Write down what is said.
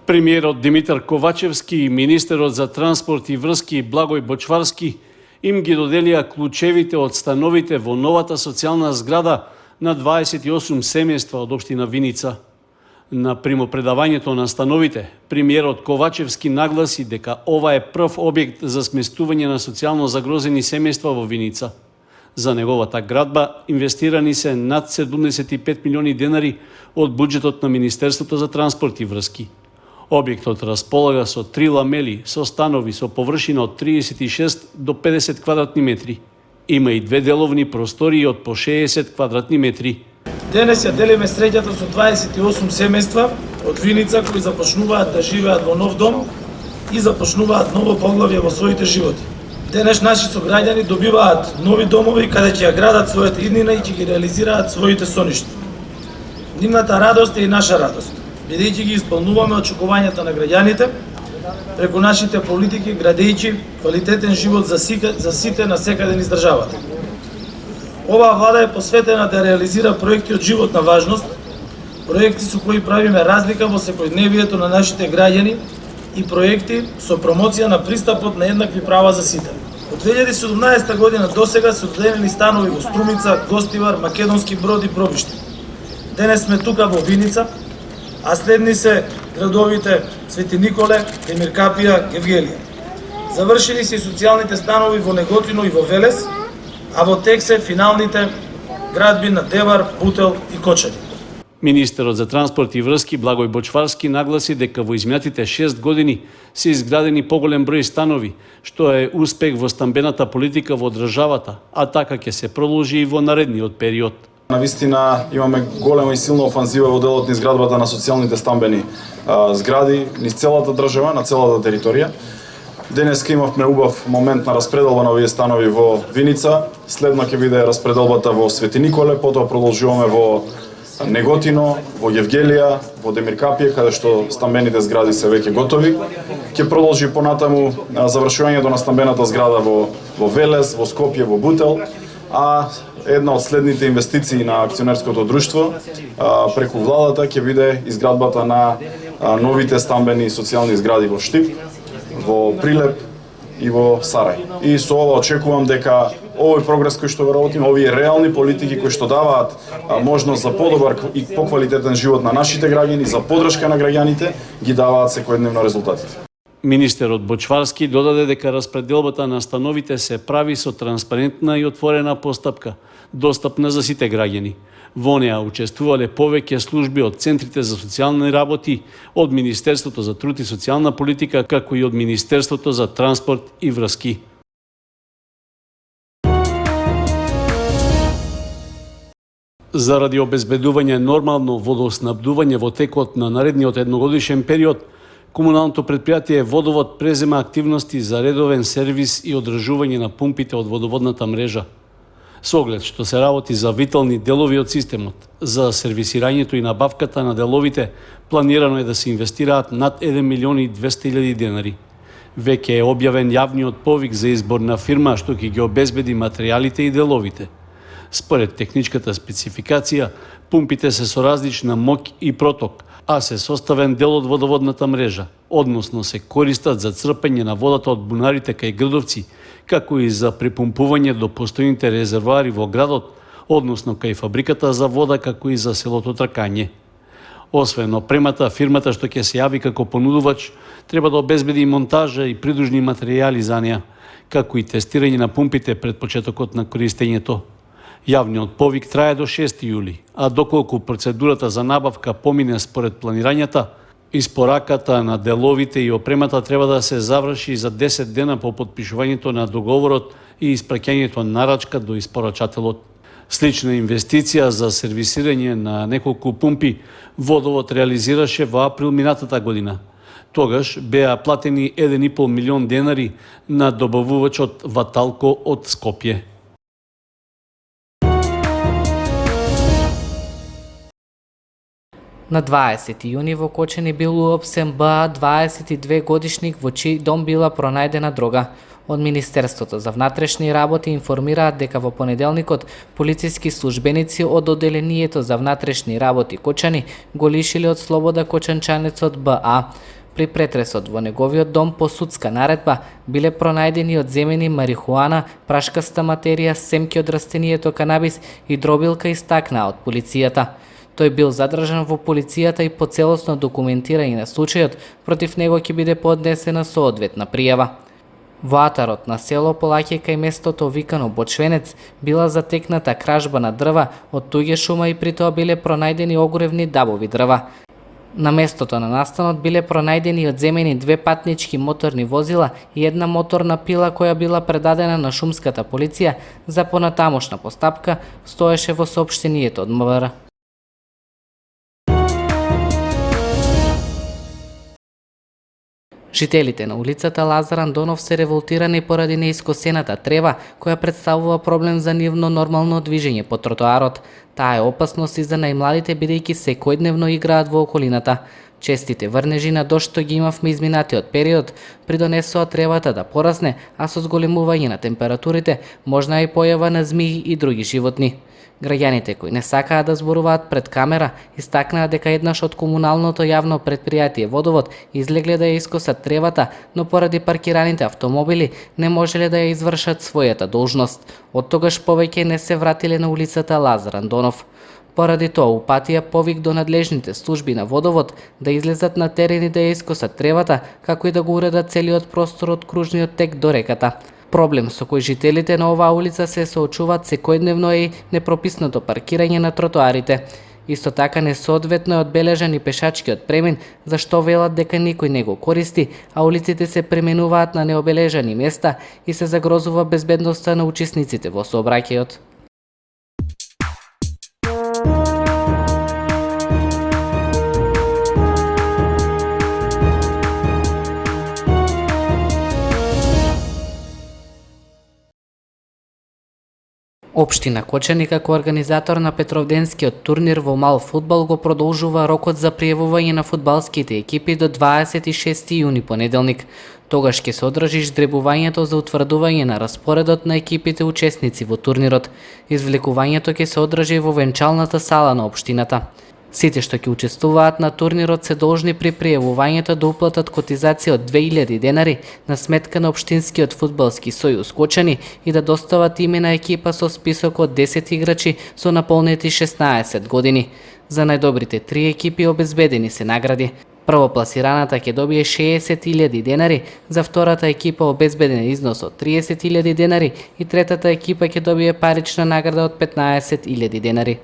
Премиерот Димитар Ковачевски и министерот за транспорт и врски Благој Бочварски им ги доделија клучевите од становите во новата социјална зграда на 28 семејства од општина Виница. На примопредавањето на становите, премиерот Ковачевски нагласи дека ова е прв објект за сместување на социјално загрозени семејства во Виница. За неговата градба инвестирани се над 75 милиони денари од буџетот на Министерството за транспорт и врски. Објектот располага со 3 ламели со станови со површина од 36 до 50 квадратни метри. Има и 2 деловни простории од по 60 квадратни метри. Денес ја делиме среќата со 28 семејства од Виница кои започнуваат да живеат во нов дом и започнуваат ново поглавје во своите животи. Денес наши сограѓани добиваат нови домови каде ќе ја градат својата иднина и ќе ги реализираат своите соништа. Нивната радост е и наша радост, бидејќи ги исполнуваме очекувањата на граѓаните преку нашите политики, градејќи квалитетен живот за сите на секаде низ државата. Оваа влада е посветена да реализира проекти од животна важност, проекти со кои правиме разлика во секојдневието на нашите граѓани и проекти со промоција на пристапот на еднакви права за сите. Од 2017 година до сега се доделени станови во Струмица, Гостивар, Македонски Брод и Пробиште. Денес сме тука во Виница, а следни се градовите Свети Николе, Емир Капија, Гевгелија. Завршили се и социјалните станови во Неготино и во Велес, а во тек се финалните градби на Девар, Бутел и Кочани. Министерот за транспорт и врски Благој Бочварски нагласи дека во изминатите 6 години се изградени поголем број станови, што е успех во стамбената политика во државата, а така ќе се продолжи и во наредниот период. Навистина имаме голема и силна офанзива во делот на изградбата на социјалните стамбени згради низ целата држава, на целата територија. Денеска имавме убав момент на распределба на овие станови во Виница, следно ќе биде распределбата во Свети Николе, потоа продолжуваме во Неготино, во Гевгелија, во Емир Капија, каде што стамбените згради се веќе готови. Ќе продолжи понатаму завршувањето на стамбената зграда во Велес, во Скопје, во Бутел, а една од следните инвестиции на акционерското друштво преку владата ќе биде изградбата на новите стамбени и социјални згради во Штип, во Прилеп и во Сарај. И со ова очекувам дека овој прогрес кој што го работиме, овие реални политики кои што даваат можност за подобар и поквалитетен живот на нашите граѓани, за поддршка на граѓаните, ги даваат секојдневно резултатите. Министерот Бочварски додаде дека распределбата на становите се прави со транспарентна и отворена постапка, достапна за сите граѓани. Во неа учествувале повеќе служби од центрите за социјални работи, од Министерството за труд и социјална политика, како и од Министерството за транспорт и врски. Заради обезбедување нормално водоснабдување во текот на наредниот едногодишен период, комуналното предпријатие Водовод презема активности за редовен сервис и одржување на пумпите од водоводната мрежа. Со оглед што се работи за витални делови од системот, за сервисирањето и набавката на деловите, планирано е да се инвестираат над 1 милион и 200 илјади денари. Веќе е објавен јавниот повик за избор на фирма што ќе ги обезбеди материјалите и деловите. Според техничката спецификација, пумпите се со различна моќ и проток, а се составен дел од водоводната мрежа, односно се користат за црпење на водата од бунарите кај грдовци, како и за припумпување до постојните резервоари во градот, односно кај фабриката за вода, како и за селото Тркање. Освен опремата, фирмата што ќе се јави како понудувач, треба да обезбеди монтажа и придружни материјали за неа, како и тестирање на пумпите пред почетокот на користењето. Јавниот повик трае до 6 јули, а доколку процедурата за набавка помине според планирањата, испораката на деловите и опремата треба да се заврши за 10 дена по подпишувањето на договорот и испраќањето нарачка до испорачателот. Слична инвестиција за сервисирање на неколку пумпи Водовод реализираше во април минатата година. Тогаш беа платени 1,5 милион денари на добавувачот Ваталко од Скопје. На 20 јуни во Кочани бил уапсен БА 22 годишник во чиј дом била пронајдена дрога. Од Министерството за внатрешни работи информираат дека во понеделникот полициски службеници од Оделението за внатрешни работи Кочани го лишиле од слобода кочанчанецот БА. При претресот во неговиот дом по судска наредба биле пронајдени одземени марихуана, прашкаста материја, семки од растението канабис и дробилка, истакнаа од полицијата. Тој бил задржан во полицијата и по целосно документирање на случајот против него ќе биде поднесена соодветна пријава. Во атарот на село Полаќе кај местото викано Бочвенец била затекната кражба на дрва од туѓе шума и при тоа биле пронајдени огревни дабови дрва. На местото на настанот биле пронајдени и одземени 2 патнички моторни возила и една моторна пила која била предадена на шумската полиција за понатамошна постапка, стоеше во соопштението од МВР. Жителите на улицата Лазар Андонов се револтирани поради неискосената трева, која представува проблем за нивно нормално движење по тротоарот. Таа е опасност и за најмладите, бидејќи секојдневно играат во околината. Честите врнежи на дожд што ги имавме изминатиот период придонесоа тревата да порасне, а со зголемување на температурите можна е и појава на змии и други животни. Граѓаните кои не сакаат да зборуваат пред камера истакнаа дека еднаш од комуналното јавно претпријатие Водовод излегле да ја искосат тревата, но поради паркираните автомобили не можеле да ја извршат својата должност. Од тогаш повеќе не се вратиле на улицата Лазар Андонов. Поради тоа упатија повик до надлежните служби на Водовод да излезат на терен и да ја искосат тревата, како и да го уредат целиот простор од кружниот тек до реката. Проблем со кој жителите на оваа улица се соочуваат секојдневно е непрописното паркирање на тротоарите. Исто така несоодветно е одбележан и пешачкиот премин, зашто велат дека никој не го користи, а улиците се пременуваат на необележани места и се загрозува безбедноста на учесниците во сообраќајот. Општина Кочани како организатор на Петровденскиот турнир во мал фудбал го продолжува рокот за пријавување на фудбалските екипи до 26 јуни понеделник. Тогаш ќе се одржи ждребувањето за утврдување на распоредот на екипите учесници во турнирот. Извлекувањето ќе се одржи во венчалната сала на општината. Сите што ќе учествуваат на турнирот се должни при пријавувањето да уплатат котизација од 2000 денари на сметка на Општинскиот фудбалски сојуз Кочани и да достават име на екипа со список од 10 играчи со наполнети 16 години. За најдобрите 3 екипи обезбедени се награди. Првопласираната ќе добие 60.000 денари, за втората екипа обезбеден износ од 30.000 денари и третата екипа ќе добие парична награда од 15.000 денари.